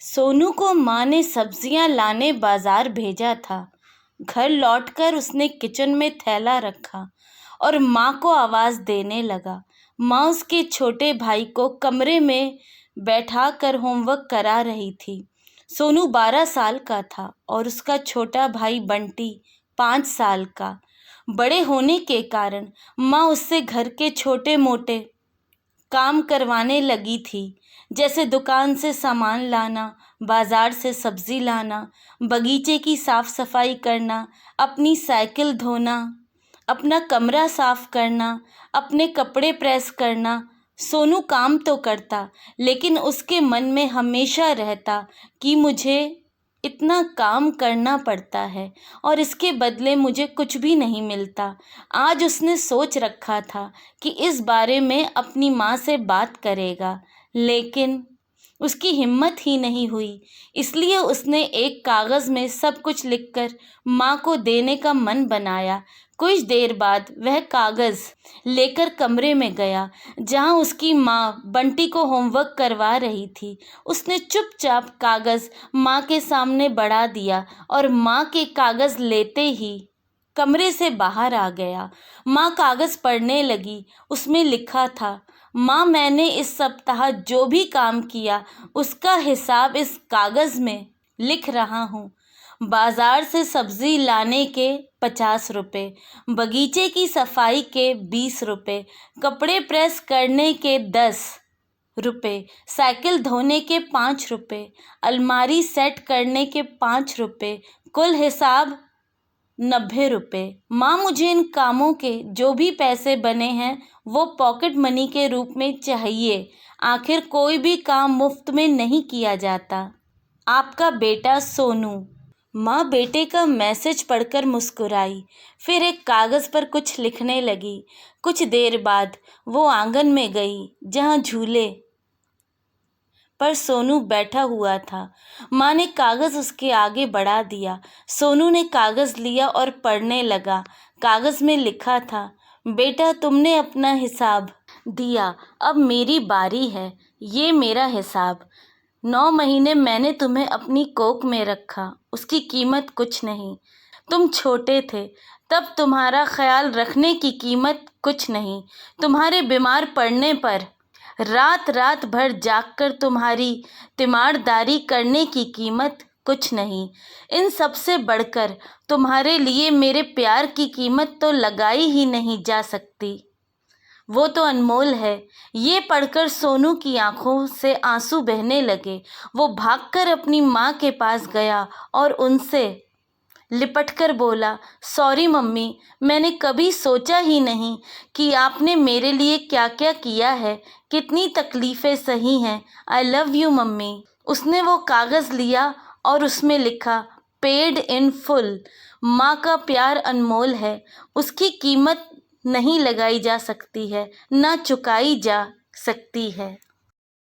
सोनू को माँ ने सब्जियां लाने बाजार भेजा था। घर लौटकर उसने किचन में थैला रखा और माँ को आवाज़ देने लगा। माँ उसके छोटे भाई को कमरे में बैठाकर होमवर्क करा रही थी। सोनू 12 साल का था और उसका छोटा भाई बंटी 5 साल का। बड़े होने के कारण माँ उससे घर के छोटे मोटे काम करवाने लगी थी, जैसे दुकान से सामान लाना, बाजार से सब्जी लाना, बगीचे की साफ सफाई करना, अपनी साइकिल धोना, अपना कमरा साफ करना, अपने कपड़े प्रेस करना। सोनू काम तो करता, लेकिन उसके मन में हमेशा रहता कि मुझे इतना काम करना पड़ता है और इसके बदले मुझे कुछ भी नहीं मिलता। आज उसने सोच रखा था कि इस बारे में अपनी माँ से बात करेगा, लेकिन उसकी हिम्मत ही नहीं हुई। इसलिए उसने एक कागज़ में सब कुछ लिखकर माँ को देने का मन बनाया। कुछ देर बाद वह कागज़ लेकर कमरे में गया जहाँ उसकी माँ बंटी को होमवर्क करवा रही थी। उसने चुपचाप कागज़ माँ के सामने बढ़ा दिया और माँ के कागज़ लेते ही कमरे से बाहर आ गया। माँ कागज़ पढ़ने लगी। उसमें लिखा था, माँ, मैंने इस सप्ताह जो भी काम किया उसका हिसाब इस कागज़ में लिख रहा हूँ। बाज़ार से सब्ज़ी लाने के 50 रुपये, बगीचे की सफाई के 20 रुपये, कपड़े प्रेस करने के 10 रुपये, साइकिल धोने के 5 रुपये, अलमारी सेट करने के 5 रुपये, कुल हिसाब 90 रुपये। माँ, मुझे इन कामों के जो भी पैसे बने हैं वो पॉकेट मनी के रूप में चाहिए। आखिर कोई भी काम मुफ्त में नहीं किया जाता। आपका बेटा सोनू। माँ बेटे का मैसेज पढ़कर मुस्कुराई, फिर एक कागज़ पर कुछ लिखने लगी। कुछ देर बाद वो आंगन में गई जहाँ झूले पर सोनू बैठा हुआ था। माँ ने कागज़ उसके आगे बढ़ा दिया। सोनू ने कागज़ लिया और पढ़ने लगा। कागज़ में लिखा था, बेटा, तुमने अपना हिसाब दिया, अब मेरी बारी है। ये मेरा हिसाब। 9 महीने मैंने तुम्हें अपनी कोख में रखा, उसकी कीमत कुछ नहीं। तुम छोटे थे तब तुम्हारा ख्याल रखने की कीमत कुछ नहीं। तुम्हारे बीमार पड़ने पर रात रात भर जागकर तुम्हारी तीमारदारी करने की कीमत कुछ नहीं। इन सब से बढ़कर तुम्हारे लिए मेरे प्यार की कीमत तो लगाई ही नहीं जा सकती। वो तो अनमोल है। ये पढ़कर सोनू की आंखों से आंसू बहने लगे। वो भागकर अपनी माँ के पास गया और उनसे लिपटकर बोला, सॉरी मम्मी, मैंने कभी सोचा ही नहीं कि आपने मेरे लिए क्या क्या किया है, कितनी तकलीफ़ें सही हैं। I love you mummy. उसने वो कागज़ लिया और उसमें लिखा, पेड इन फुल। माँ का प्यार अनमोल है, उसकी कीमत नहीं लगाई जा सकती है, ना चुकाई जा सकती है।